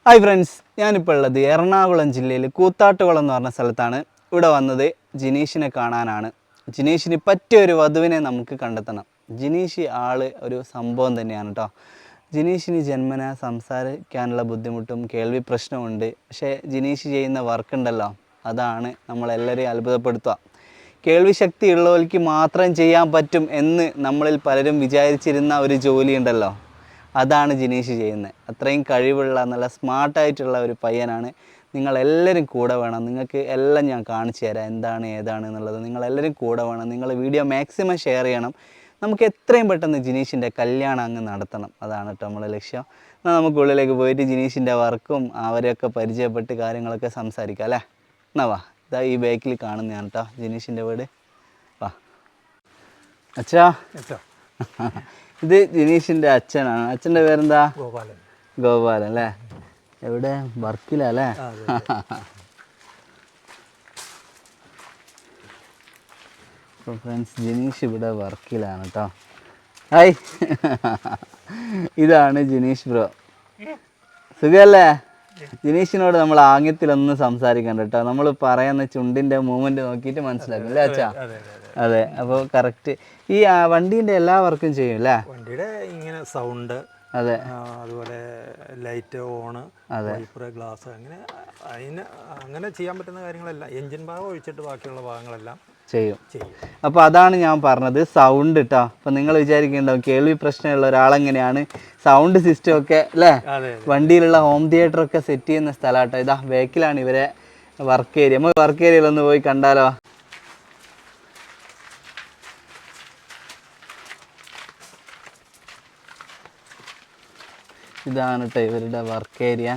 Hi friends, ഞാനിപ്പോൾ ഉള്ളത് എറണാകുളം ജില്ലയിൽ കൂത്താട്ടുകുളം എന്ന് പറഞ്ഞ സ്ഥലത്താണ്. ഇവിടെ വന്നത് ജിനീഷിനെ കാണാനാണ്. ജിനീഷിന് പറ്റിയൊരു വധുവിനെ നമുക്ക് കണ്ടെത്തണം. ജിനീഷ് ആള് ഒരു സംഭവം തന്നെയാണ് കേട്ടോ. ജിനീഷിന് ജന്മന സംസാരിക്കാനുള്ള ബുദ്ധിമുട്ടും കേൾവി പ്രശ്നമുണ്ട്. പക്ഷേ ജിനീഷ് ചെയ്യുന്ന വർക്ക് ഉണ്ടല്ലോ, അതാണ് നമ്മളെല്ലാവരെയും അത്ഭുതപ്പെടുത്തുക. കേൾവി ശക്തി ഉള്ളവർക്ക് മാത്രം ചെയ്യാൻ പറ്റും എന്ന് നമ്മളിൽ പലരും വിചാരിച്ചിരുന്ന ഒരു ജോലി ഉണ്ടല്ലോ, അതാണ് ജിനീഷ് ചെയ്യുന്നത്. അത്രയും കഴിവുള്ള നല്ല സ്മാർട്ടായിട്ടുള്ള ഒരു പയ്യനാണ്. നിങ്ങളെല്ലാവരും കൂടെ വേണം. നിങ്ങൾക്ക് എല്ലാം ഞാൻ കാണിച്ചു തരാം, എന്താണ് ഏതാണ് എന്നുള്ളത്. നിങ്ങളെല്ലാവരും കൂടെ വേണം. നിങ്ങൾ വീഡിയോ മാക്സിമം ഷെയർ ചെയ്യണം. നമുക്ക് എത്രയും പെട്ടെന്ന് ജിനീഷിൻ്റെ കല്യാണം അങ്ങ് നടത്തണം. അതാണ് കേട്ടോ നമ്മളെ ലക്ഷ്യം. എന്നാൽ നമുക്ക് ഉള്ളിലേക്ക് പോയിട്ട് ജിനീഷിൻ്റെ വർക്കും അവരെയൊക്കെ പരിചയപ്പെട്ട് കാര്യങ്ങളൊക്കെ സംസാരിക്കാം അല്ലേ. എന്നാ വാ, ഇതാ ഈ ബാക്കിൽ കാണുന്നതാണ് കേട്ടോ ജിനീഷിൻ്റെ വീട്. വാ അച്ഛാ. ഇത് ജിനീഷിൻ്റെ അച്ഛനാണ്. അച്ഛൻ്റെ പേരെന്താ? ഗോപാലൻ. ഗോപാലൻ അല്ലേ? എവിടെ? വർക്കിലല്ലേ? അപ്പോൾ ഫ്രണ്ട്സ്, ജിനീഷ് ഇവിടെ വർക്കിലാണ് കേട്ടോ. ഹായ്, ഇതാണ് ജിനീഷ് ബ്രോ. സുഖമല്ലേ? ജിനീഷിനോട് നമ്മൾ ആംഗ്യത്തിലൊന്നും സംസാരിക്കണ്ട കേട്ടോ. നമ്മൾ പറയുന്ന ചുണ്ടിൻ്റെ മൂവ്മെൻറ്റ് നോക്കിയിട്ട് മനസ്സിലാക്കും അല്ലേ അച്ഛാ? അതെ. അപ്പോൾ കറക്റ്റ് ഈ വണ്ടീൻ്റെ എല്ലാ വർക്കും ചെയ്യും അല്ലേ? വണ്ടിയുടെ ഇങ്ങനെ സൗണ്ട്, അതെ, അതുപോലെ ലൈറ്റ് ഓണ്, വൈപ്പർ, ഗ്ലാസ്, അങ്ങനെ ചെയ്യാൻ പറ്റുന്ന കാര്യങ്ങളെല്ലാം, എൻജിൻ ഭാഗം ഒഴിച്ചിട്ട് ബാക്കിയുള്ള ഭാഗങ്ങളെല്ലാം ചെയ്യും. അപ്പോൾ അതാണ് ഞാൻ പറഞ്ഞത്, സൗണ്ട് കേട്ടോ. അപ്പോൾ നിങ്ങൾ വിചാരിക്കുന്നുണ്ടാവും കേൾവി പ്രശ്നമുള്ള ഒരാളെങ്ങനെയാണ് സൗണ്ട് സിസ്റ്റം ഒക്കെ അല്ലേ? വണ്ടിയിലുള്ള ഹോം തിയേറ്റർ ഒക്കെ സെറ്റ് ചെയ്യുന്ന സ്ഥലം കേട്ടോ. ഇതാ ബാക്കിലാണ് ഇവരെ വർക്ക് ഏരിയ. നമ്മൾ വർക്ക് ഏരിയയിലൊന്ന് പോയി കണ്ടാലോ? ഇതാണ് കേട്ടോ ഇവരുടെ വർക്ക് ഏരിയ.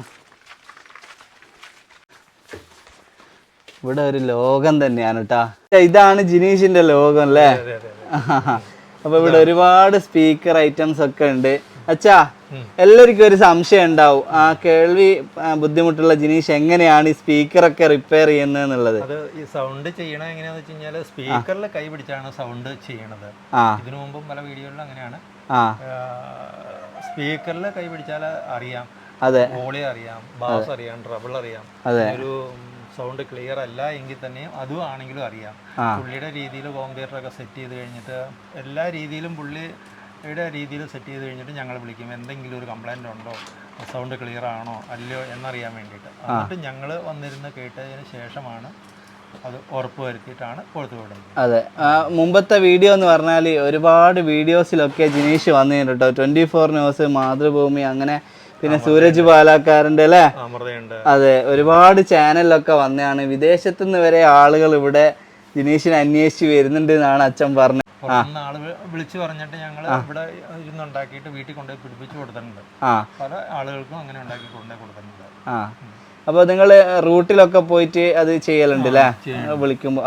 ഇവിടെ ഒരു ലോകം തന്നെയാണ് കേട്ടോ. ഇതാണ് ജിനീഷിന്റെ ലോകം അല്ലേ? അപ്പൊ ഇവിടെ ഒരുപാട് സ്പീക്കർ ഐറ്റംസ് ഒക്കെ ഉണ്ട്. അച്ഛാ, എല്ലാവർക്കും ഒരു സംശയം ഉണ്ടാവും, ആ കേൾവി ബുദ്ധിമുട്ടുള്ള ജിനീഷ് എങ്ങനെയാണ് ഈ സ്പീക്കറൊക്കെ റിപ്പയർ ചെയ്യുന്നത് എന്നുള്ളത്. അത് ഈ സൗണ്ട് ചെയ്യണത് എങ്ങനെയാന്ന് വെച്ച് കഴിഞ്ഞാൽ സ്പീക്കറിൽ കൈ പിടിച്ചാണ് സൗണ്ട് ചെയ്യണത്. ഇതിനു മുമ്പും പല വീഡിയോകളിലും അങ്ങനെയാണ്. സ്പീക്കറിൽ കൈ പിടിച്ചാൽ അറിയാം, വോളി അറിയാം, ബാസ് അറിയാം, ട്രബിൾ അറിയാം. ഒരു സൗണ്ട് ക്ലിയർ അല്ല എങ്കിൽ തന്നെയും അതും ആണെങ്കിലും അറിയാം. പുള്ളിയുടെ രീതിയിൽ ഹോം തിയേറ്ററൊക്കെ സെറ്റ് ചെയ്ത് കഴിഞ്ഞിട്ട് എല്ലാ രീതിയിലും പുള്ളിയുടെ രീതിയിൽ സെറ്റ് ചെയ്ത് കഴിഞ്ഞിട്ട് ഞങ്ങൾ വിളിക്കും, എന്തെങ്കിലും ഒരു കംപ്ലൈൻറ്റ് ഉണ്ടോ, സൗണ്ട് ക്ലിയർ ആണോ അല്ലയോ എന്നറിയാൻ വേണ്ടിയിട്ട്. എന്നിട്ട് ഞങ്ങൾ വന്നിരുന്ന് കേട്ടതിന് ശേഷമാണ് അത് ഉറപ്പ് വരുത്തിയിട്ടാണ് കൊടുത്തു വിടുന്നത്. അതെ, മുമ്പത്തെ വീഡിയോ എന്ന് പറഞ്ഞാൽ ഒരുപാട് വീഡിയോസിലൊക്കെ ജിനീഷ് വന്നിട്ടുണ്ട് കേട്ടോ. 24 ന്യൂസ്, മാതൃഭൂമി, അങ്ങനെ പിന്നെ സൂരജ് പാലക്കാരൻ്റെ അല്ലേ? അതെ, ഒരുപാട് ചാനലിലൊക്കെ വന്നതാണ്. വിദേശത്തുനിന്ന് വരെ ആളുകൾ ഇവിടെ ജിനീഷിനെ അന്വേഷിച്ച് വരുന്നുണ്ട് എന്നാണ് അച്ഛൻ പറഞ്ഞത്. ആള് വിളിച്ചു പറഞ്ഞിട്ട് ഞങ്ങൾ ഇവിടെ ഇരുന്നുണ്ടാക്കിയിട്ട് വീട്ടിൽ കൊണ്ടുപോയി പിടിപ്പിച്ചു കൊടുത്തിട്ടുണ്ട്. പല ആളുകൾക്കും അങ്ങനെ ഉണ്ടാക്കി കൊണ്ടുപോയി കൊടുത്തിട്ടുണ്ട്. അപ്പോൾ നിങ്ങൾ റൂട്ടിലൊക്കെ പോയിട്ട് അത് ചെയ്യലുണ്ട് അല്ലേ വിളിക്കുമ്പോൾ?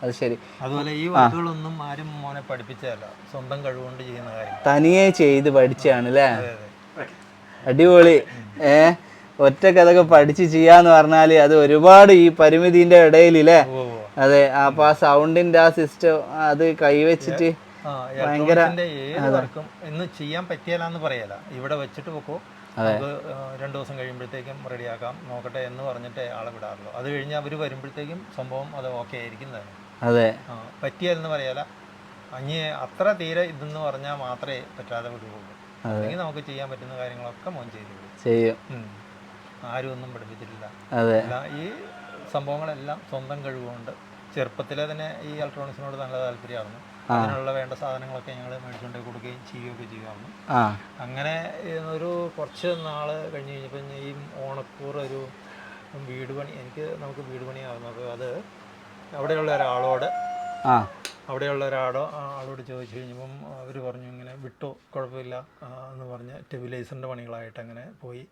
അത് ശരി. അതുപോലെ ഈ വർക്കുകളൊന്നും ആരും മോനെ പഠിപ്പിച്ചതല്ല, സ്വന്തം കഴിവുകൊണ്ട് ചെയ്യുന്ന കാര്യം തനിയെ ചെയ്ത് പഠിച്ചാണ് അല്ലേ? അടിപൊളി. ഒറ്റക്ക് അതൊക്കെ പഠിച്ച് ചെയ്യാന്ന് പറഞ്ഞാൽ അത് ഒരുപാട് ഈ പരിമിതിന്റെ ഇടയിലല്ലേ? അതെ. അപ്പൊ ആ സൗണ്ടിന്റെ ആ സിസ്റ്റം അത് കൈവച്ചിട്ട് ഭയങ്കര വർക്കും ഇന്ന് ചെയ്യാൻ പറ്റിയല്ലാന്ന് പറയല, ഇവിടെ വെച്ചിട്ട് പോക്കോ, നമുക്ക് 2 ദിവസം കഴിയുമ്പോഴത്തേക്കും റെഡിയാക്കാം, നോക്കട്ടെ എന്ന് പറഞ്ഞിട്ട് ആളെ വിടാറുള്ളൂ. അത് കഴിഞ്ഞ് അവർ വരുമ്പോഴത്തേക്കും സംഭവം അത് ഓക്കെ ആയിരിക്കും തന്നെ. അതെ, പറ്റിയല്ലെന്ന് പറയല, അത്ര തീരെ ഇതെന്ന് പറഞ്ഞാൽ മാത്രമേ പറ്റാതെ വിടുകയുള്ളൂ. അല്ലെങ്കിൽ നമുക്ക് ചെയ്യാൻ പറ്റുന്ന കാര്യങ്ങളൊക്കെ മോൻ ചെയ്യും. ആരും ഒന്നും പഠിപ്പിച്ചിട്ടില്ല. ഈ സംഭവങ്ങളെല്ലാം സ്വന്തം കഴിവുകൊണ്ട് ചെറുപ്പത്തിലെ തന്നെ ഈ ഇലക്ട്രോണിക്സിനോട് നല്ല താല്പര്യമായിരുന്നു. അതിനുള്ള വേണ്ട സാധനങ്ങളൊക്കെ ഞങ്ങൾ മേടിച്ചുകൊണ്ട് കൊടുക്കുകയും ചെയ്യുകയൊക്കെ ചെയ്യുമായിരുന്നു. അങ്ങനെ ഒരു കുറച്ച് നാൾ കഴിഞ്ഞ് കഴിഞ്ഞപ്പോൾ ഈ ഓണക്കൂർ ഒരു വീട് പണി, നമുക്ക് വീട് പണിയാവുന്നത്, അത് അവിടെയുള്ള ആളോട് ചോദിച്ചു കഴിഞ്ഞപ്പം അവർ പറഞ്ഞു ഇങ്ങനെ വിട്ടു, കുഴപ്പമില്ല എന്ന് പറഞ്ഞ് ടെബിലൈസറിൻ്റെ പണികളായിട്ട് അങ്ങനെ പോയി.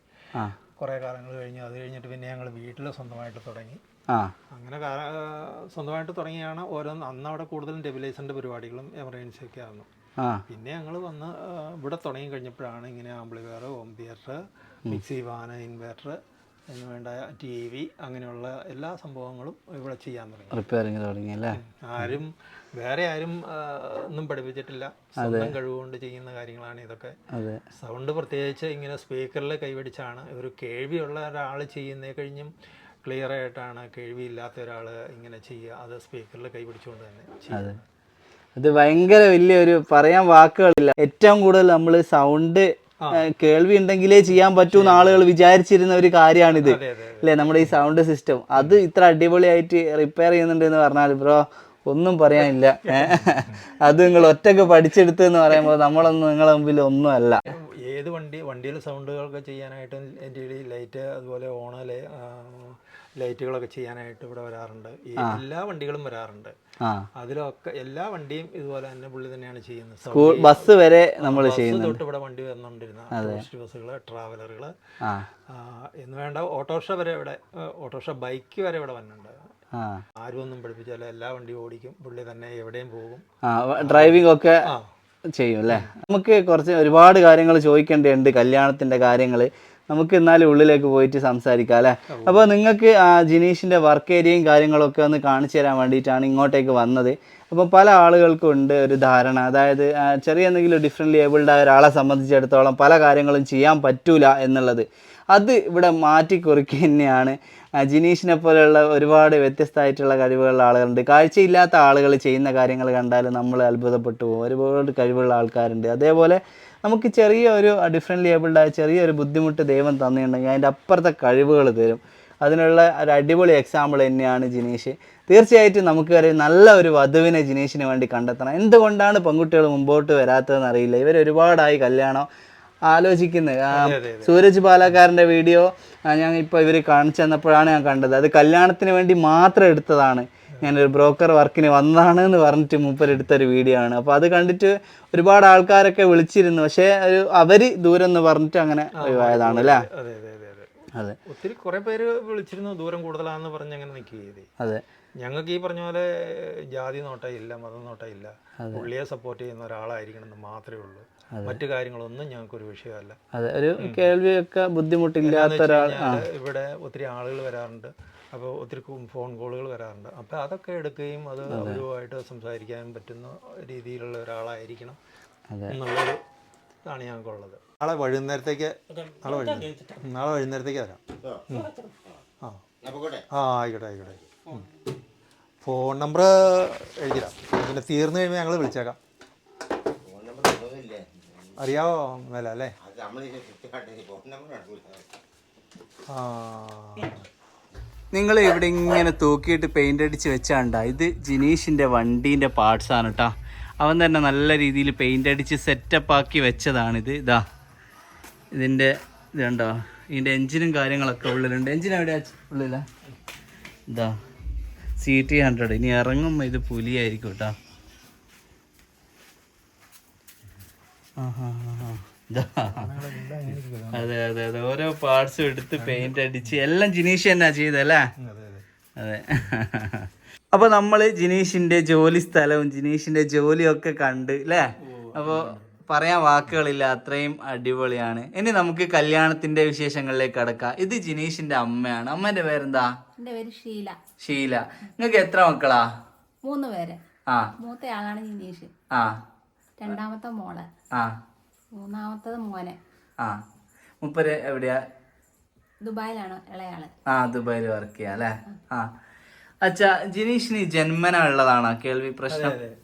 കുറേ കാലങ്ങൾ കഴിഞ്ഞ് അത് കഴിഞ്ഞിട്ട് പിന്നെ ഞങ്ങൾ വീട്ടിൽ സ്വന്തമായിട്ട് തുടങ്ങി. അങ്ങനെ സ്വന്തമായിട്ട് തുടങ്ങിയാണ് ഓരോന്ന്. അന്ന് അവിടെ കൂടുതലും ടെബിലൈസറിൻ്റെ പരിപാടികളും എമർജൻസി ഒക്കെ ആയിരുന്നു. പിന്നെ ഞങ്ങൾ വന്ന് ഇവിടെ തുടങ്ങി കഴിഞ്ഞപ്പോഴാണ് ഇങ്ങനെ ആംപ്ലിഫയർ, ഹോം തിയേറ്റർ, മിക്സി, വാന, ഇൻവേർട്ടർ, അതിന് വേണ്ട TV അങ്ങനെയുള്ള എല്ലാ സംഭവങ്ങളും ഇവിടെ ചെയ്യാൻ തുടങ്ങി. റിപ്പയറിങ് തുടങ്ങി അല്ലേ? ആരും വേറെ ആരും ഒന്നും പഠിപ്പിച്ചിട്ടില്ല, സ്വന്തം കഴിവുകൊണ്ട് ചെയ്യുന്ന കാര്യങ്ങളാണ് ഇതൊക്കെ. സൗണ്ട് പ്രത്യേകിച്ച് ഇങ്ങനെ സ്പീക്കറിൽ കൈപിടിച്ചാണ് ഒരു കേൾവിയുള്ള ഒരാൾ ചെയ്യുന്നേ കഴിഞ്ഞും ക്ലിയർ ആയിട്ടാണ് കേൾവിയില്ലാത്ത ഒരാൾ ഇങ്ങനെ ചെയ്യുക. അത് സ്പീക്കറിൽ കൈപിടിച്ചുകൊണ്ട് തന്നെ ചെയ്യുക. അത് ഭയങ്കര വലിയൊരു പറയാൻ വാക്കുകളില്ല. ഏറ്റവും കൂടുതൽ നമ്മൾ സൗണ്ട് കേൾവി ഉണ്ടെങ്കിലേ ചെയ്യാൻ പറ്റൂന്ന് ആളുകൾ വിചാരിച്ചിരുന്ന ഒരു കാര്യമാണിത് അല്ലേ? നമ്മുടെ ഈ സൗണ്ട് സിസ്റ്റം അത് ഇത്ര അടിപൊളിയായിട്ട് റിപ്പയർ ചെയ്യുന്നുണ്ട് എന്ന് പറഞ്ഞാൽ ബ്രോ ഒന്നും പറയാനില്ല. അത് നിങ്ങൾ ഒറ്റക്ക് പഠിച്ചെടുത്ത് എന്ന് പറയുമ്പോൾ നമ്മളൊന്നും നിങ്ങളെ മുമ്പിൽ ഒന്നും അല്ല. ഏത് വണ്ടിയിൽ സൗണ്ടുകളൊക്കെ ചെയ്യാനായിട്ടും എൻ്റെ ലൈറ്റ് അതുപോലെ ഓണല് ലൈറ്റുകളൊക്കെ ചെയ്യാനായിട്ട് ഇവിടെ വരാറുണ്ട്. എല്ലാ വണ്ടികളും വരാറുണ്ട്. അതിലൊക്കെ എല്ലാ വണ്ടിയും ഇതുപോലെ തന്നെ പുള്ളി തന്നെയാണ് ചെയ്യുന്നത്. ബസ് വരെ നമ്മൾ ചെയ്യുന്നത് തൊട്ട് ഇവിടെ വണ്ടി വന്നുകൊണ്ടിരുന്ന ടൂറിസ്റ്റ് ബസ്സുകള്, ട്രാവലറുകള് എന്ന് വേണ്ട ഓട്ടോറിക്ഷ വരെ ഇവിടെ, ഓട്ടോറിക്ഷ ബൈക്ക് വരെ ഇവിടെ വന്നിട്ടുണ്ട്. ആരും ഒന്നും പഠിപ്പിച്ചാൽ എല്ലാ വണ്ടിയും ഓടിക്കും, പുള്ളി തന്നെ എവിടെയും പോകും. ഡ്രൈവിംഗ് ഒക്കെ ചെയ്യും അല്ലേ? നമുക്ക് കുറച്ച് ഒരുപാട് കാര്യങ്ങൾ ചോദിക്കേണ്ടതുണ്ട്, കല്യാണത്തിന്റെ കാര്യങ്ങൾ. നമുക്ക് എന്നാലും ഉള്ളിലേക്ക് പോയിട്ട് സംസാരിക്കാം അല്ലേ? അപ്പോൾ നിങ്ങൾക്ക് ജിനീഷിൻ്റെ വർക്ക് ഏരിയയും കാര്യങ്ങളൊക്കെ ഒന്ന് കാണിച്ചു തരാൻ വേണ്ടിയിട്ടാണ് ഇങ്ങോട്ടേക്ക് വന്നത്. അപ്പോൾ പല ആളുകൾക്കും ഉണ്ട് ഒരു ധാരണ, അതായത് ചെറിയ എന്തെങ്കിലും ഡിഫറെൻ്റ്ലി ഏബിൾഡ് ആയ ഒരാളെ സംബന്ധിച്ചിടത്തോളം പല കാര്യങ്ങളും ചെയ്യാൻ പറ്റൂല എന്നുള്ളത്. അത് ഇവിടെ മാറ്റിക്കുറിക്കുക തന്നെയാണ്. ജിനീഷിനെ പോലെയുള്ള ഒരുപാട് വ്യത്യസ്തമായിട്ടുള്ള കഴിവുകളുള്ള ആളുകളുണ്ട്. കാഴ്ചയില്ലാത്ത ആളുകൾ ചെയ്യുന്ന കാര്യങ്ങൾ കണ്ടാൽ നമ്മൾ അത്ഭുതപ്പെട്ടു പോകും. ഒരുപാട് കഴിവുള്ള ആൾക്കാരുണ്ട്. അതേപോലെ നമുക്ക് ചെറിയ ഒരു ഡിഫറെൻ്റ്ലി ഏബിൾഡായ ചെറിയൊരു ബുദ്ധിമുട്ട് ദൈവം തന്നിട്ടുണ്ടെങ്കിൽ അതിൻ്റെ അപ്പുറത്തെ കഴിവുകൾ തരും. അതിനുള്ള ഒരു അടിപൊളി എക്സാമ്പിൾ തന്നെയാണ് ജിനീഷ്. തീർച്ചയായിട്ടും നമുക്ക് ഒരു നല്ല ഒരു വധുവിനെ ജിനീഷിന് വേണ്ടി കണ്ടെത്തണം. എന്തുകൊണ്ടാണ് പെൺകുട്ടികൾ മുമ്പോട്ട് വരാത്തതെന്ന് അറിയില്ല. ഇവർ ഒരുപാടായി കല്യാണം ആലോചിക്കുന്നത്. സൂരജ് പാലക്കാരൻ്റെ വീഡിയോ ഞാൻ ഇപ്പോൾ ഇവർ കാണിച്ചു തന്നപ്പോഴാണ് ഞാൻ കണ്ടത്. അത് കല്യാണത്തിന് വേണ്ടി മാത്രം എടുത്തതാണ്. ഞാനൊരു ബ്രോക്കർ വർക്കിന് വന്നതാണ് എന്ന് പറഞ്ഞിട്ട് മൂപ്പരെടുത്തൊരു വീഡിയോ ആണ്. അപ്പോൾ അത് കണ്ടിട്ട് ഒരുപാട് ആൾക്കാരൊക്കെ വിളിച്ചിരുന്നു. പക്ഷേ അവർ ദൂരം എന്ന് പറഞ്ഞിട്ട് അങ്ങനെ ഒഴിവായതാണ് അല്ലേ? അതെ, ഒത്തിരി കുറെ പേര് വിളിച്ചിരുന്നു, ദൂരം കൂടുതലാണെന്ന് പറഞ്ഞ് അങ്ങനെ നിൽക്കുകയത്. അതെ, ഞങ്ങൾക്ക് ഈ പറഞ്ഞ പോലെ ജാതി നോട്ടമില്ല, മതം നോട്ടമില്ല, പുള്ളിയെ സപ്പോർട്ട് ചെയ്യുന്ന ഒരാളായിരിക്കണം എന്ന് മാത്രമേ ഉള്ളൂ. മറ്റു കാര്യങ്ങളൊന്നും ഞങ്ങൾക്കൊരു വിഷയമല്ല. അതെ, ഒരു കേൾവിയൊക്കെ ബുദ്ധിമുട്ടില്ലാത്ത ഒരാൾ. ഇവിടെ ഒത്തിരി ആളുകൾ വരാറുണ്ട്, അപ്പോൾ ഒത്തിരി ഫോൺ കോളുകൾ വരാറുണ്ട്. അപ്പോൾ അതൊക്കെ എടുക്കുകയും അത് അവരുമായിട്ട് സംസാരിക്കാൻ പറ്റുന്ന രീതിയിലുള്ള ഒരാളായിരിക്കണം എന്നുള്ളൊരു ഇതാണ് ഞങ്ങൾക്കുള്ളത്. നാളെ വൈകുന്നേരത്തേക്ക് വരാം. ആയിക്കോട്ടെ. ഫോൺ നമ്പർ എഴുതിടാം, പിന്നെ തീർന്നു കഴിയുമ്പോൾ ഞങ്ങൾ വിളിച്ചേക്കാം. അറിയാവോ മേല അല്ലേ? നിങ്ങൾ ഇവിടെ ഇങ്ങനെ തൂക്കിയിട്ട് പെയിൻ്റ് അടിച്ച് വെച്ചാണ്ട, ഇത് ജിനീഷിൻ്റെ വണ്ടീൻ്റെ പാർട്സാണ് കേട്ടോ. അവൻ തന്നെ നല്ല രീതിയിൽ പെയിൻ്റ് അടിച്ച് സെറ്റപ്പ് ആക്കി വെച്ചതാണിത്. ഇതിൻ്റെ ഇതുണ്ടോ, ഇതിൻ്റെ എൻജിനും കാര്യങ്ങളൊക്കെ ഉള്ളിലുണ്ട്. എൻജിൻ എവിടെയാ ഉള്ളില? CT100. ഇനി ഇറങ്ങുമ്പോൾ ഇത് പുലിയായിരിക്കും കേട്ടോ. അതെ, ഓരോ പാർട്സും എടുത്ത് പെയിന്റ് അടിച്ച് എല്ലാം ജിനീഷ് തന്നെ ചെയ്തല്ലേ? അതെ. അപ്പോൾ നമ്മൾ ജിനീഷിന്റെ ജോലി സ്ഥലവും ജിനീഷിന്റെ ജോലിയൊക്കെ കണ്ട് അല്ലേ? അപ്പോൾ പറയാൻ വാക്കുകളില്ല, അത്രയും അടിപൊളിയാണ്. ഇനി നമുക്ക് കല്യാണത്തിന്റെ വിശേഷങ്ങളിലേക്ക് കടക്കാം. ഇത് ജിനീഷിന്റെ അമ്മയാണ്. അമ്മേന്റെ പേരെന്താ? എന്റെ പേര് ഷീല. ഷീല. നിങ്ങൾക്ക് എത്ര മക്കളാ? 3 പേര്. മൂത്തയാളാണ് ജിനീഷ്. രണ്ടാമത്തെ മോള്. മൂന്നാമത്തത് മോനെ. മുപ്പര് എവിടെയാ? ദുബായിലാണ് ഇളയാള്. ദുബായിൽ വർക്ക് ചെയ്യാ അല്ലേ? അച്ഛാ, ജിനീഷിന് ജന്മന ഉള്ളതാണോ കേൾവി പ്രശ്നം?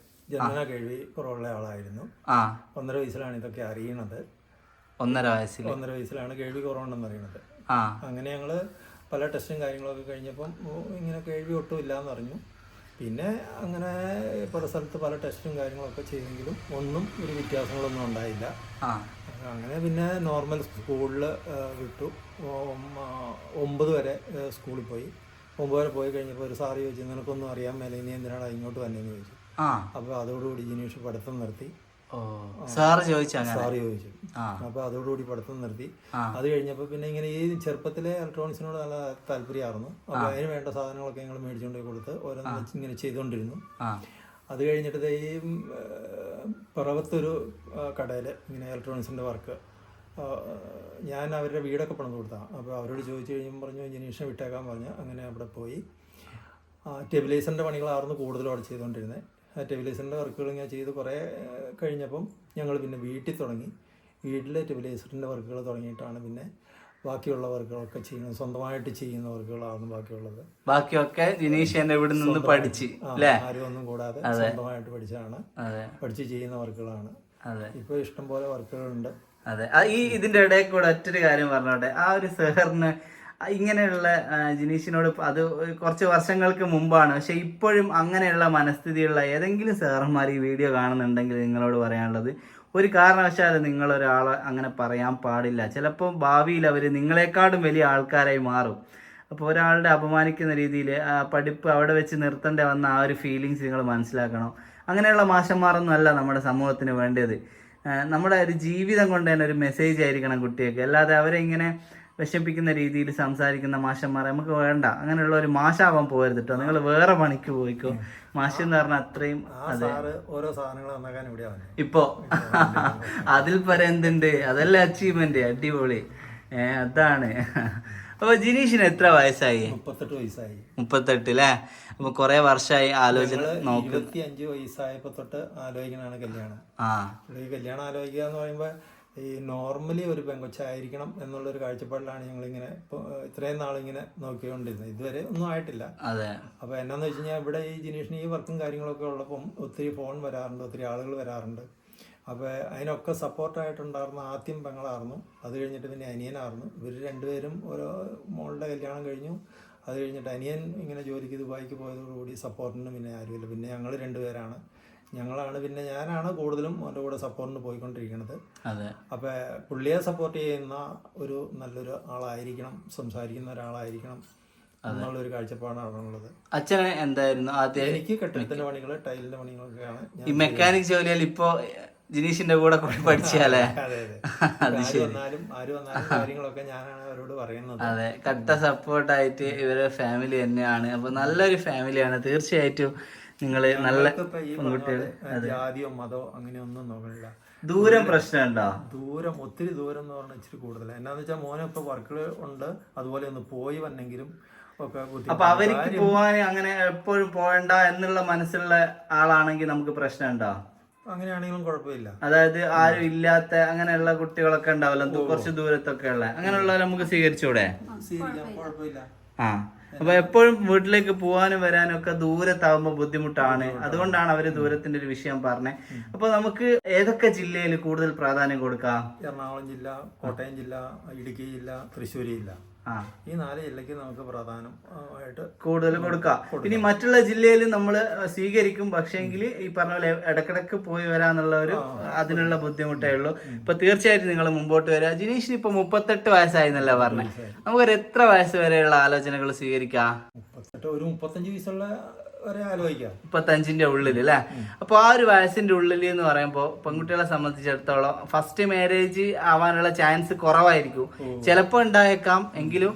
ജന്മന കേൾവി കുറവുള്ള ആളായിരുന്നു. 1.5 വയസ്സിലാണ് ഇതൊക്കെ അറിയണത്. 1.5 വയസ്സിലാണ് കേൾവി കുറവുണ്ടെന്ന് അറിയണത്. അങ്ങനെ ഞങ്ങള് പല ടെസ്റ്റും കാര്യങ്ങളൊക്കെ കഴിഞ്ഞപ്പം ഇങ്ങനെ കേൾവി ഒട്ടും ഇല്ലാന്ന് അറിഞ്ഞു. പിന്നെ അങ്ങനെ പല സ്ഥലത്ത് പല ടെസ്റ്റും കാര്യങ്ങളൊക്കെ ചെയ്തെങ്കിലും ഒന്നും ഒരു വ്യത്യാസങ്ങളൊന്നും ഉണ്ടായില്ല. അങ്ങനെ പിന്നെ നോർമൽ സ്കൂളിൽ വിട്ടു. 9 വരെ സ്കൂളിൽ പോയി. 9 വരെ പോയി കഴിഞ്ഞപ്പോൾ ഒരു സാറ് ചോദിച്ചു, നിനക്കൊന്നും അറിയാൻ മേലെ, ഇനി എന്തിനാണ് ഇങ്ങോട്ട് വന്നതെന്ന് ചോദിച്ചു. അപ്പോൾ അതോടുകൂടി ജിനീഷ് പഠിത്തം നിർത്തി. സാറ് ചോദിച്ചു. അപ്പോൾ അതോടുകൂടി പഠിത്തം നിർത്തി. അത് കഴിഞ്ഞപ്പോൾ പിന്നെ ഇങ്ങനെ ഈ ചെറുപ്പത്തിലെ ഇലക്ട്രോണിക്സിനോട് നല്ല താല്പര്യമായിരുന്നു. അപ്പോൾ അതിന് വേണ്ട സാധനങ്ങളൊക്കെ ഞങ്ങൾ മേടിച്ചുകൊണ്ട് പോയി കൊടുത്ത് ഓരോന്ന് ഇങ്ങനെ ചെയ്തുകൊണ്ടിരുന്നു. അത് കഴിഞ്ഞിട്ട് ഈ പിറവത്തൊരു കടയിൽ ഇങ്ങനെ ഇലക്ട്രോണിക്സിൻ്റെ വർക്ക് ഞാൻ അവരുടെ വീടൊക്കെ പണിത് കൊടുത്താണ്. അപ്പോൾ അവരോട് ചോദിച്ചു കഴിയുമ്പോൾ പറഞ്ഞു ജിനീഷിനെ വിട്ടേക്കാൻ പറഞ്ഞു. അങ്ങനെ അവിടെ പോയി ടെബിലൈസറിൻ്റെ പണികളായിരുന്നു കൂടുതലും അവിടെ ചെയ്തുകൊണ്ടിരുന്നത്. ആ ടെബിലൈസറിൻ്റെ വർക്കുകൾ ഇങ്ങനെ ചെയ്ത് കുറേ കഴിഞ്ഞപ്പം ഞങ്ങൾ പിന്നെ വീട്ടിൽ തുടങ്ങി. വീട്ടിലെ ടെബിലൈസറിൻ്റെ വർക്കുകൾ തുടങ്ങിയിട്ടാണ് പിന്നെ ബാക്കിയുള്ള വർക്കുകളൊക്കെ ചെയ്യുന്നത്. സ്വന്തമായിട്ട് ചെയ്യുന്ന വർക്കുകളാണ് ബാക്കിയുള്ളത്. ബാക്കിയൊക്കെ ജിനീഷ് എന്നെ ഇവിടെ നിന്ന് പഠിച്ച് അല്ലേ, ആരും ഒന്നും കൂടാതെ സ്വന്തമായിട്ട് പഠിച്ചാണ്, പഠിച്ച് ചെയ്യുന്ന വർക്കുകളാണ്. ഇപ്പോൾ ഇഷ്ടംപോലെ വർക്കുകളുണ്ട്. അതെ. ഈ ഇതിന്റെ ഇടയിൽ കൂടെ ഒറ്റൊരു കാര്യം പറഞ്ഞോട്ടെ, ആ ഒരു സാറിന് ഇങ്ങനെയുള്ള ജിനീഷിനോട് അത് കുറച്ച് വർഷങ്ങൾക്ക് മുമ്പാണ്, പക്ഷെ ഇപ്പോഴും അങ്ങനെയുള്ള മനസ്ഥിതിയുള്ള ഏതെങ്കിലും സാറന്മാർ ഈ വീഡിയോ കാണുന്നുണ്ടെങ്കിൽ നിങ്ങളോട് പറയാനുള്ളത്, ഒരു കാരണവശാലും നിങ്ങളൊരാളെ അങ്ങനെ പറയാൻ പാടില്ല. ചിലപ്പോൾ ഭാവിയിൽ അവർ നിങ്ങളെക്കാളും വലിയ ആൾക്കാരായി മാറും. അപ്പോൾ ഒരാളുടെ അപമാനിക്കുന്ന രീതിയിൽ പഠിപ്പ് അവിടെ വെച്ച് നിർത്തേണ്ട വന്ന ആ ഒരു ഫീലിങ്സ് നിങ്ങൾ മനസ്സിലാക്കണം. അങ്ങനെയുള്ള മാഷന്മാരൊന്നും അല്ല നമ്മുടെ സമൂഹത്തിന് വേണ്ടത്. നമ്മുടെ ഒരു ജീവിതം കൊണ്ട് തന്നെ ഒരു മെസ്സേജ് ആയിരിക്കണം കുട്ടികൾക്ക്. അല്ലാതെ അവരെ ഇങ്ങനെ വിഷമിപ്പിക്കുന്ന രീതിയിൽ സംസാരിക്കുന്ന മാഷന്മാരെ നമുക്ക് വേണ്ട. അങ്ങനെയുള്ള ഒരു മാഷാവാൻ പോകരുത് കേട്ടോ. നിങ്ങൾ വേറെ പണിക്ക് പോയിക്കോ. മാഷ് എന്ന് പറഞ്ഞാൽ അത്രയും ഓരോ സാധനങ്ങൾ നന്നാക്കാൻ ഇവിടെ ഇപ്പോ അതിൽ പറയാൻ എന്തുണ്ട്, അതല്ലേ അച്ചീവ്മെന്റ്. അടിപൊളി. അതാണ്. അപ്പൊ ജിനീഷിന് എത്ര വയസ്സായി? 38 വയസ്സായി. 38 അല്ലേ? അപ്പൊ കൊറേ വർഷമായി ആലോചന നോക്കും. 25 വയസ്സായപ്പോ തൊട്ട് ആലോചിക്കണാണ് കല്യാണം. ഈ കല്യാണം ആലോചിക്കുക എന്ന് പറയുമ്പോ ഈ നോർമലി ഒരു പെങ്കൊച്ചായിരിക്കണം എന്നുള്ളൊരു കാഴ്ചപ്പാടിലാണ് ഞങ്ങളിങ്ങനെ ഇപ്പോൾ ഇത്രയും നാളിങ്ങനെ നോക്കിക്കൊണ്ടിരുന്നത്. ഇതുവരെ ഒന്നും ആയിട്ടില്ല. അപ്പോൾ എന്നാന്ന് വെച്ച് കഴിഞ്ഞാൽ ഇവിടെ ഈ ജിനീഷിന് ഈ വർക്കും കാര്യങ്ങളൊക്കെ ഉള്ളപ്പം ഒത്തിരി ഫോൺ വരാറുണ്ട്, ഒത്തിരി ആളുകൾ വരാറുണ്ട്. അപ്പോൾ അതിനൊക്കെ സപ്പോർട്ടായിട്ടുണ്ടായിരുന്നു ആദ്യം പെങ്ങളായിരുന്നു, അത് കഴിഞ്ഞിട്ട് പിന്നെ അനിയനായിരുന്നു. ഇവർ രണ്ടുപേരും ഓരോ മോളുടെ കല്യാണം കഴിഞ്ഞു. അത് കഴിഞ്ഞിട്ട് അനിയൻ ഇങ്ങനെ ജോലിക്ക് ദുബായിക്ക് പോയതോടുകൂടി സപ്പോർട്ടിന് പിന്നെ ആരുമില്ല. പിന്നെ ഞങ്ങൾ രണ്ടുപേരാണ്. ഞങ്ങളാണ് പിന്നെ ഞാനാണ് കൂടുതലും അവൻ്റെ കൂടെ സപ്പോർട്ടിന് പോയിക്കൊണ്ടിരിക്കുന്നത്. അപ്പോൾ പുള്ളിയെ സപ്പോർട്ട് ചെയ്യുന്ന ഒരു നല്ലൊരു ആളായിരിക്കണം, സംസാരിക്കുന്ന ഒരാളായിരിക്കണം എന്നുള്ളൊരു കാഴ്ചപ്പാടാണുള്ളത്. അച്ഛന് എന്തായിരുന്നു ആദ്യം? എനിക്ക് കെട്ടിടത്തിന്റെ പണികൾ, ടൈലിന്റെ പണികളൊക്കെയാണ്. ഈ മെക്കാനിക് ജോലിയിൽ ഇപ്പോ ജിനീഷിന്റെ കൂടെ കൂടി പഠിച്ചാലേ? അതെ അതെ. ആര് വന്നാലും കാര്യങ്ങളൊക്കെ ഞാനാണ് അവരോട് പറയുന്നത്. അതെ, കട്ട സപ്പോർട്ടായിട്ട് ഇവരെ ഫാമിലി തന്നെയാണ്. അപ്പൊ നല്ലൊരു ഫാമിലിയാണ് തീർച്ചയായിട്ടും. നിങ്ങള് നല്ല പെൺകുട്ടികൾ. ജാതിയോ മതോ അങ്ങനെയൊന്നും നോക്കണില്ല. ദൂരം പ്രശ്നമുണ്ടോ? ദൂരം, ഒത്തിരി ദൂരം എന്ന് പറഞ്ഞാൽ ഇച്ചിരി കൂടുതലാണ്. എന്നാന്ന് വെച്ചാൽ മോനെ ഇപ്പൊ വർക്കുകൾ ഉണ്ട്, അതുപോലെ ഒന്ന് പോയി വന്നെങ്കിലും ഒക്കെ. അപ്പൊ അവർക്ക് പോവാൻ അങ്ങനെ എപ്പോഴും പോകണ്ട എന്നുള്ള മനസ്സുള്ള ആളാണെങ്കിൽ നമുക്ക് പ്രശ്നമുണ്ടോ? അങ്ങനെയാണെങ്കിലും കുഴപ്പമില്ല. അതായത് ആരും ഇല്ലാത്ത അങ്ങനെയുള്ള കുട്ടികളൊക്കെ ഉണ്ടാവല്ലോ, കുറച്ച് ദൂരത്തൊക്കെ ഉള്ള, അങ്ങനെയുള്ള നമുക്ക് സ്വീകരിച്ചൂടെ? കുഴപ്പമില്ല. അപ്പൊ എപ്പോഴും വീട്ടിലേക്ക് പോകാനും വരാനും ഒക്കെ ദൂരത്താവുമ്പോ ബുദ്ധിമുട്ടാണ്. അതുകൊണ്ടാണ് അവര് ദൂരത്തിന്റെ ഒരു വിഷയം പറഞ്ഞത്. അപ്പൊ നമുക്ക് ഏതൊക്കെ ജില്ലയിൽ കൂടുതൽ പ്രാധാന്യം കൊടുക്കാം? എറണാകുളം ജില്ല, കോട്ടയം ജില്ല, ഇടുക്കി ജില്ല, തൃശ്ശൂർ ജില്ല. ഈ 4 ജില്ലയ്ക്ക് നമുക്ക് പ്രാധാന്യമായിട്ട് കൂടുതൽ കൊടുക്കാം. ഇനി മറ്റുള്ള ജില്ലയിൽ നമ്മൾ സ്വീകരിക്കും, പക്ഷേങ്കിൽ ഈ പറഞ്ഞ പോലെ ഇടക്കിടക്ക് പോയി വരാന്നുള്ള ഒരു അതിനുള്ള ബുദ്ധിമുട്ടേ ഉള്ളൂ. ഇപ്പൊ തീർച്ചയായിട്ടും നിങ്ങൾ മുമ്പോട്ട് വരിക. ജിനീഷിന് ഇപ്പൊ 38 വയസ്സായി എന്നല്ല പറഞ്ഞത്. നമുക്കൊരു എത്ര വയസ്സ് വരെയുള്ള ആലോചനകൾ സ്വീകരിക്കാം? 35 വയസ്സുള്ള 35ന്റെ ഉള്ളിൽ അല്ലേ? അപ്പൊ ആ ഒരു വയസ്സിന്റെ ഉള്ളിൽ എന്ന് പറയുമ്പോ പെൺകുട്ടികളെ സംബന്ധിച്ചിടത്തോളം ഫസ്റ്റ് മാരേജ് ആവാനുള്ള ചാൻസ് കുറവായിരിക്കും. ചിലപ്പോ ഉണ്ടായേക്കാം, എങ്കിലും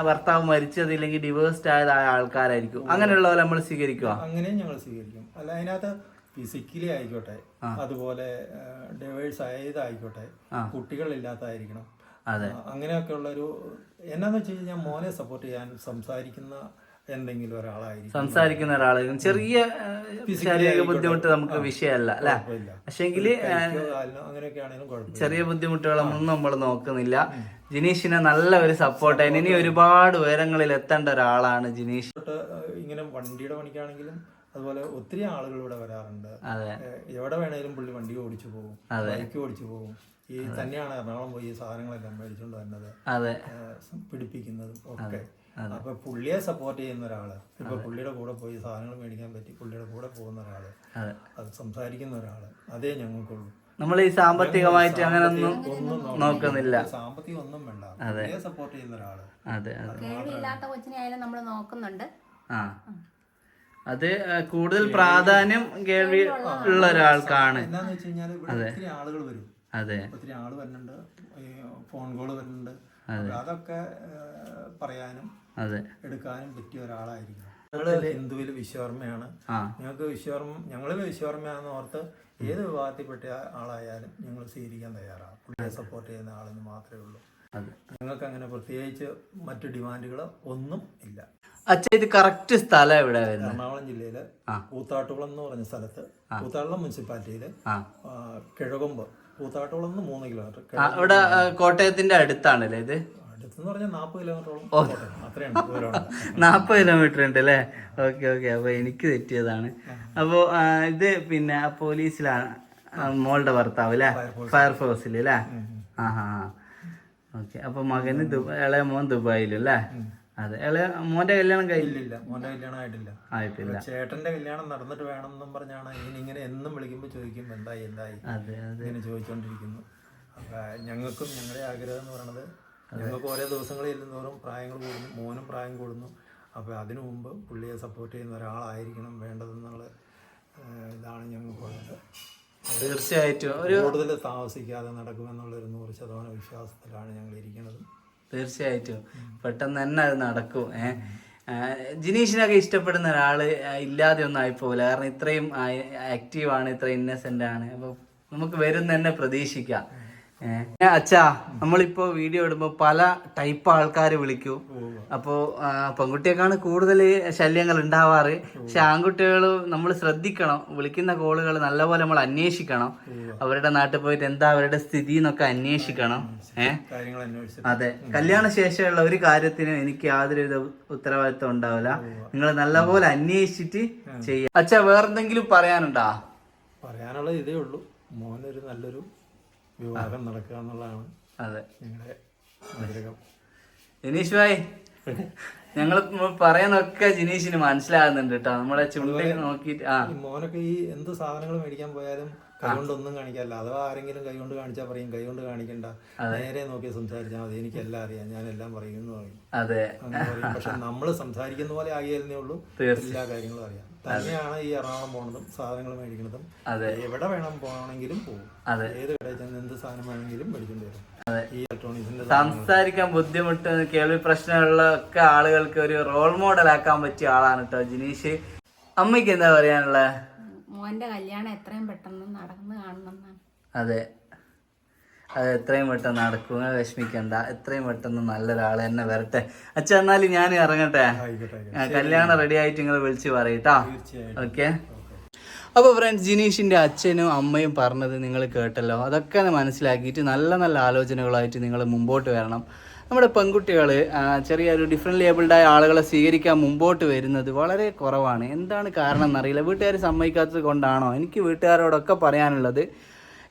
ഭർത്താവ് മരിച്ചതില്ലെങ്കിൽ ഡിവോഴ്സ്ഡ് ആയതായ ആൾക്കാരായിരിക്കും. അങ്ങനെയുള്ളവരെ നമ്മൾ സ്വീകരിക്കുക. അങ്ങനെയും ഞങ്ങൾ സ്വീകരിക്കും. അല്ല, അതിനകത്ത് ഫിസിക്കലി ആയിക്കോട്ടെ, അതുപോലെ ഡിവോഴ്സ് ആയതായിക്കോട്ടെ, കുട്ടികളില്ലാത്തതായിരിക്കണം. അങ്ങനെയൊക്കെ ഉള്ളൊരു എന്നാന്ന് വെച്ച് കഴിഞ്ഞാൽ മോനെ സപ്പോർട്ട് ചെയ്യാൻ സംസാരിക്കുന്ന എന്തെങ്കിലും ഒരാളായിരിക്കും. സംസാരിക്കുന്ന ഒരാളായിരിക്കും. ചെറിയ ശാരീരിക ബുദ്ധിമുട്ട് നമുക്ക് വിഷയമല്ല അല്ലെ? പക്ഷെങ്കില് ചെറിയ ബുദ്ധിമുട്ടുകളൊന്നും നമ്മൾ നോക്കുന്നില്ല. ജിനീഷിനെ നല്ല ഒരു സപ്പോർട്ടായി ഇനി ഒരുപാട് ഉയരങ്ങളിൽ എത്തേണ്ട ഒരാളാണ് ജിനീഷ്. ഇങ്ങനെ വണ്ടിയുടെ പണിക്കാണെങ്കിലും അതുപോലെ ഒത്തിരി ആളുകൾ ഇവിടെ വരാറുണ്ട്. എവിടെ വേണേലും പുള്ളി വണ്ടി ഓടിച്ചു പോകും, ബൈക്ക് ഓടിച്ചു പോകും. ഈ തന്നെയാണ് എറണാകുളം പോയി സാധനങ്ങളെല്ലാം മേടിച്ചുകൊണ്ട് വരുന്നത്, പിടിപ്പിക്കുന്നതും ഒക്കെ. അപ്പൊ പുള്ളിയെ സപ്പോർട്ട് ചെയ്യുന്ന ഒരാള്, ഇപ്പൊ പുള്ളിയുടെ കൂടെ പോയി സാധനങ്ങൾ മേടിക്കാൻ പറ്റി പുള്ളിയുടെ കൂടെ പോകുന്ന ഒരാള്, അത് സംസാരിക്കുന്ന ഒരാള്, അതേ ഞങ്ങൾക്കുള്ളൂ. നമ്മൾ ഈ സാമ്പത്തികമായിട്ട് അങ്ങനെ ഒന്നും നോക്കുന്നില്ല. സാമ്പത്തികം ഒന്നും വേണ്ട, പുള്ളിയെ സപ്പോർട്ട് ചെയ്യുന്ന ഒരാള്. കേൾവിയില്ലാത്ത കൊച്ചിനെയായാലും നമ്മൾ നോക്കുന്നുണ്ട്. അത് കൂടുതൽ പ്രാധാന്യം കേൾവി ഉള്ള ഒരാൾക്കാണ്. എന്താന്ന് വെച്ച് കഴിഞ്ഞാൽ ഇവിടെ ഒത്തിരി ആളുകൾ വരും. ഒത്തിരി ആള് വരുന്നുണ്ട്, ഫോൺ കോള് വരുന്നുണ്ട്. അതൊക്കെ പറയാനും എടുക്കാനും പറ്റിയ ഒരാളായിരിക്കും. ഞങ്ങള് ഹിന്ദുവിൽ വിശ്വകർമ്മയാണ്. ഞങ്ങൾക്ക് ഞങ്ങള് വിശ്വകർമ്മയാണെന്ന് ഓർത്ത് ഏത് വിഭാഗത്തിൽപ്പെട്ട ആളായാലും ഞങ്ങൾ സ്വീകരിക്കാൻ തയ്യാറാണ്. പുള്ളിയെ സപ്പോർട്ട് ചെയ്യുന്ന ആളെന്ന് മാത്രമേ ഉള്ളൂ. ഞങ്ങൾക്ക് അങ്ങനെ പ്രത്യേകിച്ച് മറ്റു ഡിമാൻഡുകൾ ഒന്നും ഇല്ല. അച്ഛാ, ഇത് കറക്റ്റ് സ്ഥലം എവിടെ വരുന്നത്? എറണാകുളം ജില്ലയിലെ കൂത്താട്ടുകുളം എന്ന് പറഞ്ഞ സ്ഥലത്ത്, കൂത്താട്ടുകുളം മുനിസിപ്പാലിറ്റിയില് കിഴകൊമ്പ്, കൂത്താട്ടുകുളം 3 കിലോമീറ്റർ. ഇവിടെ കോട്ടയത്തിന്റെ അടുത്താണല്ലേ ഇത്? അടുത്തെന്ന് പറഞ്ഞാൽ 40 കിലോമീറ്ററോളം അത്രയാണ് ദൂരമുണ്ട്. 40 കിലോമീറ്റർ ഉണ്ട് അല്ലേ? Okay okay. അപ്പോൾ എനിക്ക് തെറ്റിയതാണ്. അപ്പോൾ ഇത് പിന്നെ പോലീസിലാണ് മോളുടെ ഭർത്താവ് അല്ലേ? ഫയർഫോഴ്സിൽ അല്ലേ? ആ ഹാ ഹാ. ഓക്കെ. അപ്പോൾ മകന് ഇളയ മോൻ ദുബായിലല്ലേ? അതെ. ഇളയ മോന്റെ കല്യാണം കഴിഞ്ഞില്ല? മോന്റെ കല്യാണം ആയിട്ടില്ല. ചേട്ടന്റെ കല്യാണം നടന്നിട്ട് വേണമെന്നും പറഞ്ഞാണ് ഇങ്ങനെ എന്നും വിളിക്കുമ്പോൾ ചോദിക്കും എന്തായി ഇങ്ങനെ ചോദിച്ചുകൊണ്ടിരിക്കുന്നു. അപ്പൊ ഞങ്ങൾക്കും ഞങ്ങളുടെ ആഗ്രഹം എന്ന് പറയുന്നത്, ഞങ്ങൾക്ക് ഓരോ ദിവസങ്ങളിൽ ചെല്ലുന്നതോറും പ്രായങ്ങൾ കൂടുന്നു, മോനും പ്രായം കൂടുന്നു. അപ്പോൾ അതിനു മുമ്പ് പുള്ളിയെ സപ്പോർട്ട് ചെയ്യുന്ന ഒരാളായിരിക്കണം വേണ്ടതെന്നുള്ള ഇതാണ് ഞങ്ങൾക്കുള്ളത്. തീർച്ചയായിട്ടും കൂടുതൽ താമസിക്കാതെ നടക്കുമെന്നുള്ളൊരു 100% വിശ്വാസത്തിലാണ് ഞങ്ങൾ ഇരിക്കുന്നത്. തീർച്ചയായിട്ടും പെട്ടെന്ന് തന്നെ അത് നടക്കും. ജിനീഷിനൊക്കെ ഇഷ്ടപ്പെടുന്ന ഒരാള് ഇല്ലാതെ ഒന്നും ആയിപ്പോകില്ല. കാരണം ഇത്രയും ആക്റ്റീവാണ്, ഇത്രയും ഇന്നസെന്റ് ആണ്. അപ്പോൾ നമുക്ക് വരും തന്നെ പ്രതീക്ഷിക്കാം. അച്ഛാ, നമ്മളിപ്പോ വീഡിയോ ഇടുമ്പോ പല ടൈപ്പ് ആൾക്കാർ വിളിക്കും. അപ്പോ പെൺകുട്ടിയേക്കാണ് കൂടുതൽ ശല്യങ്ങൾ ഉണ്ടാവാറ്. പക്ഷെ ആൺകുട്ടികൾ നമ്മൾ ശ്രദ്ധിക്കണം. വിളിക്കുന്ന കോളുകൾ നല്ലപോലെ നമ്മൾ അന്വേഷിക്കണം. അവരുടെ നാട്ടിൽ പോയിട്ട് എന്താ അവരുടെ സ്ഥിതി എന്നൊക്കെ അന്വേഷിക്കണം. അതെ. കല്യാണ ശേഷമുള്ള ഒരു കാര്യത്തിനും എനിക്ക് യാതൊരു ഉത്തരവാദിത്വം ഉണ്ടാവില്ല. നിങ്ങൾ നല്ലപോലെ അന്വേഷിച്ചിട്ട് ചെയ്യാം. അച്ഛാ, വേറെന്തെങ്കിലും പറയാനുണ്ടോ? പറയാനുള്ളത് ഇതേ ഉള്ളൂ, മോനൊരു നല്ലൊരു വിവാഹം നടക്കുക എന്നുള്ളതാണ് ഞങ്ങളുടെ ആഗ്രഹം. ജിനീഷ് ഭായ്, ഞങ്ങൾ പറയുന്നൊക്കെ ജിനീഷിന് മനസ്സിലാകുന്നുണ്ട് കേട്ടോ. നമ്മളെ ചുണ്ടി നോക്കിട്ട് മോനൊക്കെ ഈ എന്ത് സാധനങ്ങൾ മേടിക്കാൻ പോയാലും കൈകൊണ്ടൊന്നും കാണിക്കാറില്ല. അഥവാ ആരെങ്കിലും കൈകൊണ്ട് കാണിച്ചാൽ പറയും കൈകൊണ്ട് കാണിക്കണ്ട, നേരെ നോക്കി സംസാരിച്ചാൽ മതി, എനിക്കെല്ലാം അറിയാം, ഞാൻ എല്ലാം പറയുമെന്ന് പറയും. പക്ഷെ നമ്മൾ സംസാരിക്കുന്ന പോലെ ആകിയാലേ ഉള്ളൂ എല്ലാ കാര്യങ്ങളും അറിയാം. തന്നെയാണ് ഈ എറണാകുളം പോണതും സാധനങ്ങൾ മേടിക്കുന്നതും. എവിടെ വേണം പോകണമെങ്കിലും പോകും. ഏത് കടയിൽ ചെന്ന് എന്ത് സാധനം വേണമെങ്കിലും മേടിക്കേണ്ടി വരും. ഈ ഇലക്ട്രോണിക്സിന്റെ സംസാരിക്കാൻ ബുദ്ധിമുട്ട്, കേൾവി പ്രശ്നമുള്ള ഒക്കെ ആളുകൾക്ക് ഒരു റോൾ മോഡൽ ആക്കാൻ പറ്റിയ ആളാണ് കേട്ടോ ജിനീഷ്. അമ്മയ്ക്ക് എന്താ പറയാനുള്ള? മോന്റെ കല്യാണം എത്രയും പെട്ടെന്ന് നടന്നു കാണണമെന്നാണ്. അതെ, അത് എത്രയും പെട്ടെന്ന് നടക്കുക, വിഷമിക്കണ്ട. എത്രയും പെട്ടെന്ന് നല്ലൊരാൾ തന്നെ വരട്ടെ. അച്ഛ, എന്നാലും ഞാൻ ഇറങ്ങട്ടെ. കല്യാണം റെഡി ആയിട്ട് നിങ്ങൾ വിളിച്ച് പറയട്ടോ. ഓക്കെ. അപ്പോൾ ഫ്രണ്ട്സ്, ജിനീഷിൻ്റെ അച്ഛനും അമ്മയും പറഞ്ഞത് നിങ്ങൾ കേട്ടല്ലോ. അതൊക്കെ മനസ്സിലാക്കിയിട്ട് നല്ല നല്ല ആലോചനകളായിട്ട് നിങ്ങൾ മുമ്പോട്ട് വരണം. നമ്മുടെ പെൺകുട്ടികൾ ചെറിയൊരു ഡിഫറെൻ്റ് ഏബിൾഡായ ആളുകളെ സ്വീകരിക്കാൻ മുമ്പോട്ട് വരുന്നത് വളരെ കുറവാണ്. എന്താണ് കാരണം എന്നറിയില്ല. വീട്ടുകാർ സമ്മതിക്കാത്തത് കൊണ്ടാണോ? എനിക്ക് വീട്ടുകാരോടൊക്കെ പറയാനുള്ളത്,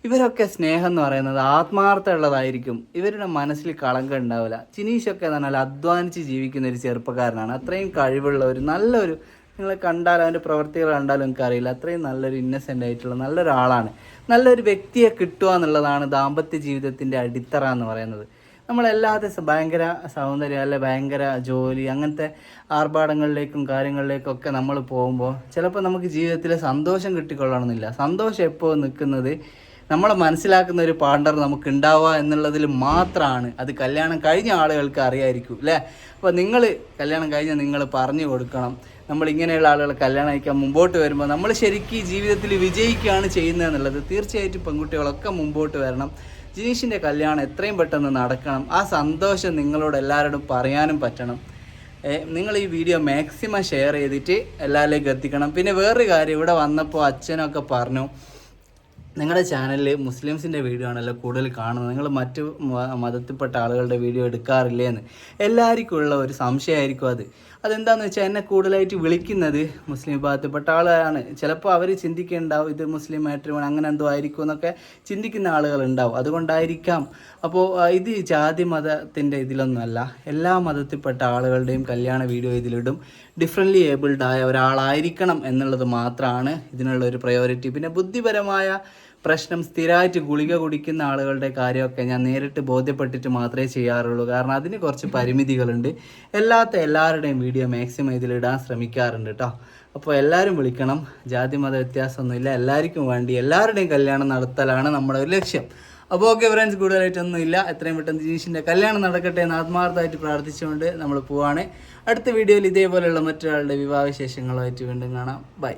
ഇവരൊക്കെ സ്നേഹം എന്ന് പറയുന്നത് ആത്മാർത്ഥമുള്ളതായിരിക്കും. ഇവരുടെ മനസ്സിൽ കളങ്കം ഉണ്ടാവില്ല. ജിനീഷൊക്കെ എന്ന് പറഞ്ഞാൽ അധ്വാനിച്ച് ജീവിക്കുന്ന ഒരു ചെറുപ്പക്കാരനാണ്. അത്രയും കഴിവുള്ള ഒരു നല്ലൊരു, നിങ്ങൾ കണ്ടാലും അവൻ്റെ പ്രവർത്തികൾ കണ്ടാലും നിങ്ങൾക്ക് അറിയില്ല, അത്രയും നല്ലൊരു ഇന്നസെൻ്റ് ആയിട്ടുള്ള നല്ലൊരാളാണ്. നല്ലൊരു വ്യക്തിയെ കിട്ടുക എന്നുള്ളതാണ് ദാമ്പത്യ ജീവിതത്തിൻ്റെ അടിത്തറ എന്ന് പറയുന്നത്. നമ്മളല്ലാതെ ഭയങ്കര സൗന്ദര്യം അല്ലെ ഭയങ്കര ജോലി അങ്ങനത്തെ ആർഭാടങ്ങളിലേക്കും കാര്യങ്ങളിലേക്കൊക്കെ നമ്മൾ പോകുമ്പോൾ ചിലപ്പോൾ നമുക്ക് ജീവിതത്തിൽ സന്തോഷം കിട്ടിക്കൊള്ളണമെന്നില്ല. സന്തോഷം എപ്പോൾ നിൽക്കുന്നത് നമ്മളെ മനസ്സിലാക്കുന്ന ഒരു പാർട്ണർ നമുക്ക് ഉണ്ടാവുക എന്നുള്ളതിൽ മാത്രമാണ്. അത് കല്യാണം കഴിഞ്ഞ ആളുകൾക്ക് അറിയായിരിക്കും അല്ലേ? അപ്പോൾ നിങ്ങൾ കല്യാണം കഴിഞ്ഞാൽ നിങ്ങൾ പറഞ്ഞു കൊടുക്കണം, നമ്മളിങ്ങനെയുള്ള ആളുകളെ കല്യാണം കഴിക്കാൻ മുമ്പോട്ട് വരുമ്പോൾ നമ്മൾ ശരിക്കും ജീവിതത്തിൽ വിജയിക്കുകയാണ് ചെയ്യുന്നതെന്നുള്ളത്. തീർച്ചയായിട്ടും പെൺകുട്ടികളൊക്കെ മുമ്പോട്ട് വരണം. ജിനീഷിൻ്റെ കല്യാണം എത്രയും പെട്ടെന്ന് നടക്കണം. ആ സന്തോഷം നിങ്ങളോട് എല്ലാവരോടും പറയാനും പറ്റണം. നിങ്ങൾ ഈ വീഡിയോ മാക്സിമം ഷെയർ ചെയ്തിട്ട് എല്ലാവരിലേക്കും എത്തിക്കണം. പിന്നെ വേറൊരു കാര്യം, ഇവിടെ വന്നപ്പോൾ അച്ഛനൊക്കെ പറഞ്ഞു, നിങ്ങളുടെ ചാനലിൽ മുസ്ലിംസിൻ്റെ വീഡിയോ ആണല്ലോ കൂടുതൽ കാണുന്നത്, നിങ്ങൾ മറ്റു മതത്തിൽപ്പെട്ട ആളുകളുടെ വീഡിയോ എടുക്കാറില്ലേ എന്ന്. എല്ലാവർക്കും ഉള്ള ഒരു സംശയമായിരിക്കും അതെന്താണെന്ന് വെച്ചാൽ, എന്നെ കൂടുതലായിട്ട് വിളിക്കുന്നത് മുസ്ലിം വിഭാഗത്തിൽപ്പെട്ട ആളാണ്. ചിലപ്പോൾ അവർ ചിന്തിക്കുന്നുണ്ടാവും ഇത് മുസ്ലിം മാട്രിമോണി അങ്ങനെ എന്തോ ആയിരിക്കും എന്നൊക്കെ ചിന്തിക്കുന്ന ആളുകളുണ്ടാവും. അതുകൊണ്ടായിരിക്കാം. അപ്പോൾ ഇത് ജാതി മതത്തിൻ്റെ ഇതിലൊന്നുമല്ല, എല്ലാ മതത്തിൽപ്പെട്ട ആളുകളുടെയും കല്യാണ വീഡിയോ ഇതിലിടും. ഡിഫറെൻ്റ്ലി ഏബിൾഡ് ആയ ഒരാളായിരിക്കണം എന്നുള്ളത് മാത്രമാണ് ഇതിനുള്ളൊരു പ്രയോറിറ്റി. പിന്നെ ബുദ്ധിപരമായ പ്രശ്നം, സ്ഥിരമായിട്ട് ഗുളിക കുടിക്കുന്ന ആളുകളുടെ കാര്യമൊക്കെ ഞാൻ നേരിട്ട് ബോധ്യപ്പെട്ടിട്ട് മാത്രമേ ചെയ്യാറുള്ളൂ. കാരണം അതിന് കുറച്ച് പരിമിതികളുണ്ട്. എല്ലാവരുടെയും വീഡിയോ മാക്സിമം ഇതിലിടാൻ ശ്രമിക്കാറുണ്ട് കേട്ടോ. അപ്പോൾ എല്ലാവരും വിളിക്കണം. ജാതി മത വ്യത്യാസമൊന്നുമില്ല, എല്ലാവർക്കും വേണ്ടി എല്ലാവരുടെയും കല്യാണം നടത്തലാണ് നമ്മുടെ ഒരു ലക്ഷ്യം. അപ്പോൾ ഓക്കെ ഫ്രണ്ട്സ്, കൂടുതലായിട്ടൊന്നും ഇല്ല. എത്രയും പെട്ടെന്ന് ജിനീഷിൻ്റെ കല്യാണം നടക്കട്ടെ എന്ന് ആത്മാർത്ഥമായിട്ട് പ്രാർത്ഥിച്ചുകൊണ്ട് നമ്മൾ പോവാണ്. അടുത്ത വീഡിയോയിൽ ഇതേപോലെയുള്ള മറ്റൊരാളുടെ വിവാഹ വിശേഷങ്ങളുമായിട്ട് വീണ്ടും കാണാം. ബൈ.